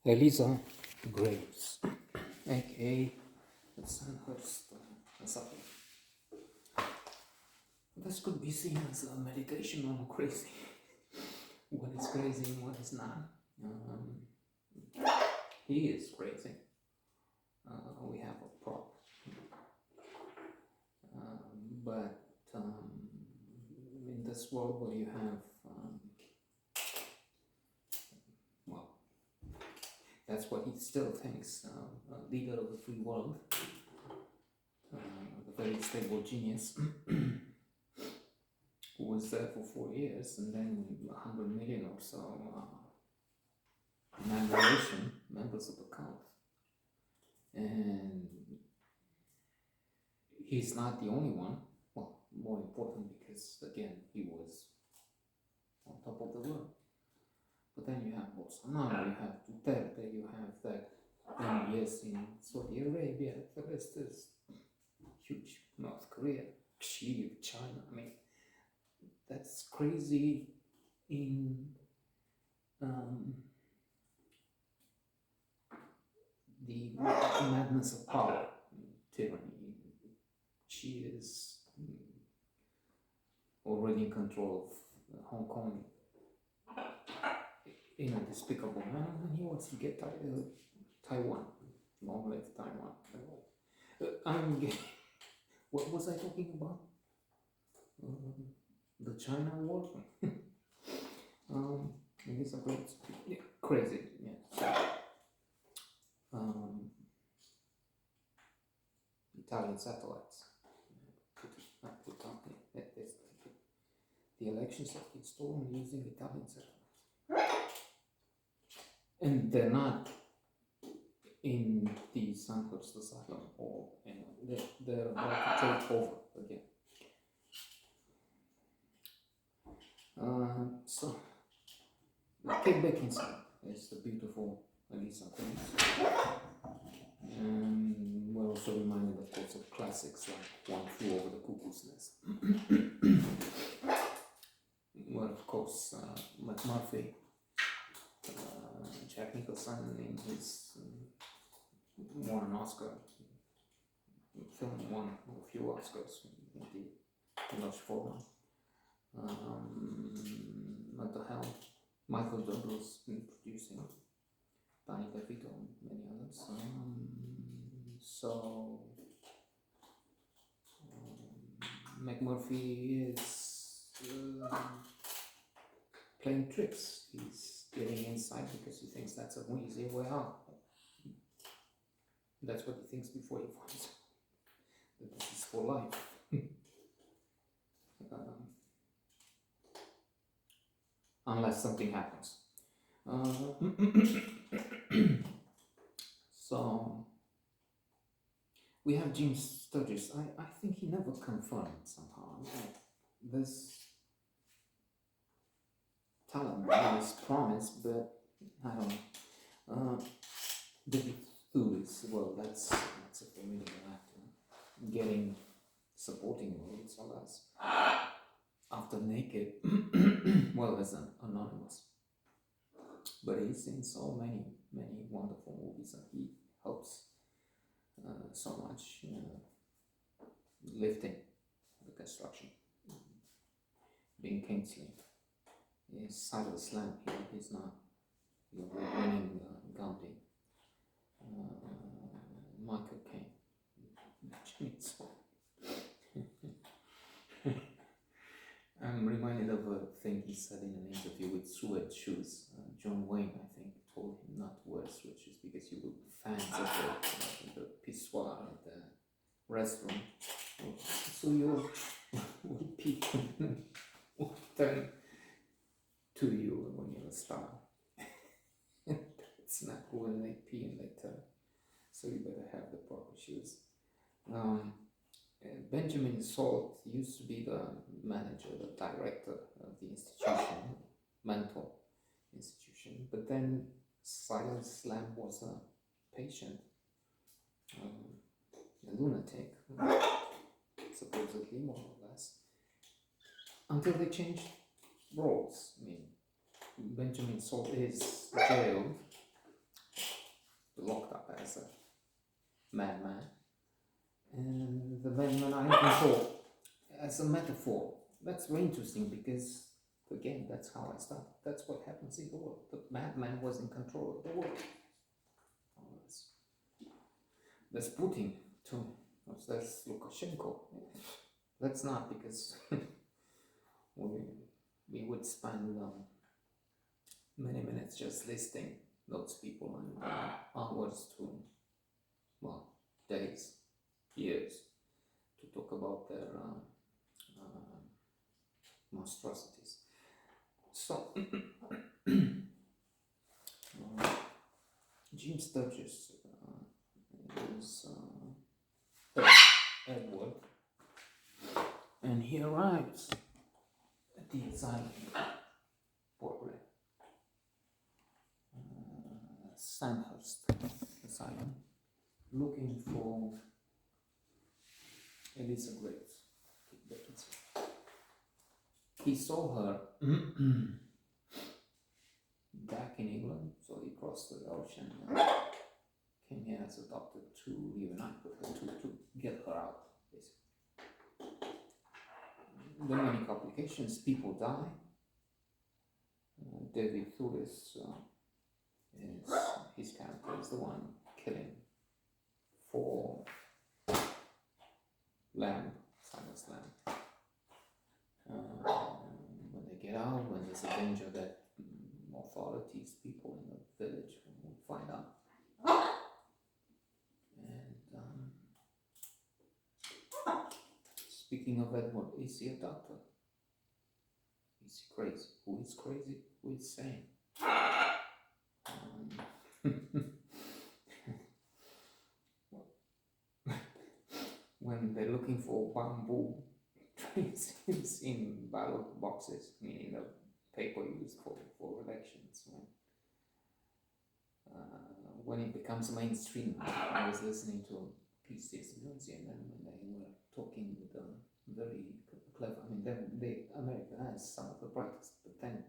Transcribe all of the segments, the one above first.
Eliza Graves, aka the Sandhurst Assassin. This could be seen as a meditation on crazy. What is crazy and what is not. He is crazy. We have a prop. But in this world where you have, well, that's what he still thinks, a leader of the free world, a very stable genius who was there for 4 years, and then 100 million or so in admiration, members of the cult. And he's not the only one. Well, more important because, again, he was on top of the world. But then you have Bolsonaro, you have Duterte, you have that yes in Saudi Arabia, the rest is huge. North Korea, Xi, China. I mean, that's crazy in the madness of power, tyranny. She is already in control of Hong Kong in a despicable manner, and he wants to get Taiwan. Long live Taiwan. What was I talking about? The China war? It's a great, crazy, yeah. Italian satellites. The elections have been stolen using Italian satellites. And they're not in the Sandhurst Asylum or they're about to take over again. So, Kate Beckinsale is the beautiful Eliza Graves. And we're also reminded, of course, of classics like One Flew Over the Cuckoo's Nest. Well, of course, McMurphy, Jack Nicholson, in his won an Oscar. Film won a few Oscars in the Miloš Forman. What the hell? Michael Douglas in producing, Danny DeVito, and many others. McMurphy is playing tricks. He's getting inside because he thinks that's an easier way out. That's what he thinks before he finds that this is for life. Unless something happens. So we have Jim Sturgis. I think he never confirmed somehow. This talent is promised, but I don't know. David Thewlis, well, that's a familiar actor. Getting supporting roles, alas. After Naked, well, as an anonymous. But he's in so many wonderful movies, and he helps so much lifting the construction. Being Kingsley is Silas Lamb here, he's not the winning Gandhi. Michael Caine. I'm reminded of a thing he said in an interview with Suede Shoes. John Wayne, I think, told him not to wear suede shoes because you will be fans of the pissoir at the restaurant. So your pee will turn to you when you're a star. It's not cool when they pee and they turn. So you better have the proper shoes. Benjamin Salt used to be the manager, the director of the institution, mental institution, but then Silas Lamb was a patient, a lunatic, supposedly, more or less, until they changed roles. I mean, Benjamin Salt is jailed locked up as a madman, and the madmen are in control. As a metaphor, that's very interesting because, again, that's how I started. That's what happens in the world. The madman was in control of the world. That's Putin too. That's Lukashenko. That's not, because we would spend many minutes just listing those people and hours to, well, days, years, to talk about their monstrosities. So, Jim Sturgis is Edward, and he arrives at the asylum, Portland, Sandhurst Asylum, looking for Eliza Graves. He saw her back in England, so he crossed the ocean and came here as a doctor to reunite with her, to get her out, basically. There are many complications, people die. David Thewlis his character is the one killing 4 Silas Lamb. When they get out, when there's a danger that authorities, people in the village will find out. And speaking of Edward, is he a doctor? Is he crazy? Who is crazy? Who is sane? When they're looking for bamboo trees in ballot boxes, meaning the paper used for elections, when it becomes mainstream. I was listening to PCS Museum, and when they were talking with very clever, I mean, America has some of the brightest, but then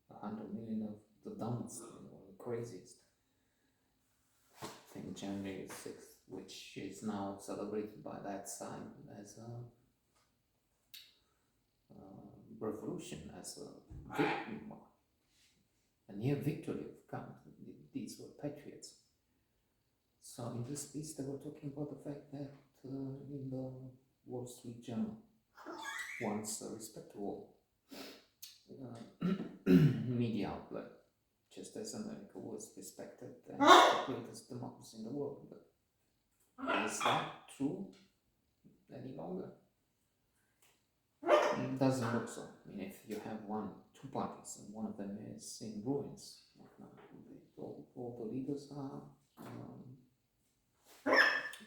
100 million of the dumbest, the craziest. I think January 6th, which is now celebrated by that side as a revolution, as a victory, a near victory of count. These were patriots. So in this piece they were talking about the fact that in the Wall Street Journal, once a respectable media outlet, just as America was respected as the greatest democracy in the world. But is that true any longer? It doesn't look so. I mean, if you have two parties and one of them is in ruins, all the leaders are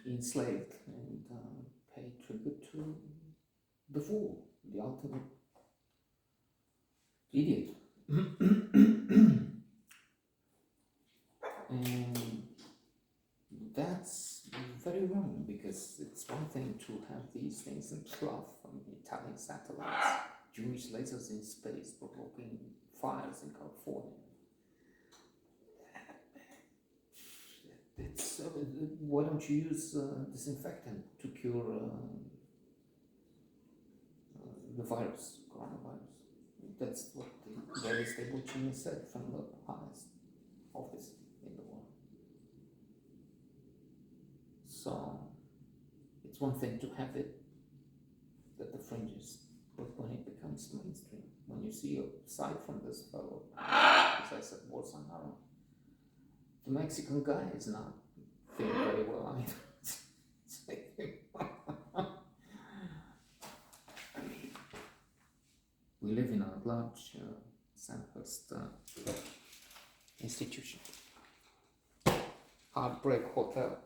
enslaved and pay tribute to the fool, the ultimate idiot. And that's very wrong, because it's one thing to have these things in fluff, Italian satellites, Jewish lasers in space provoking fires in California. It's why don't you use disinfectant to cure the virus, coronavirus? That's what the very stable China said from the highest office in the world. So it's one thing to have it at the fringes, but when it becomes mainstream, when you see aside from this fellow, as I said, Bolsonaro, the Mexican guy is not feeling very well either. We live in a large Sandhurst institution. Heartbreak Hotel.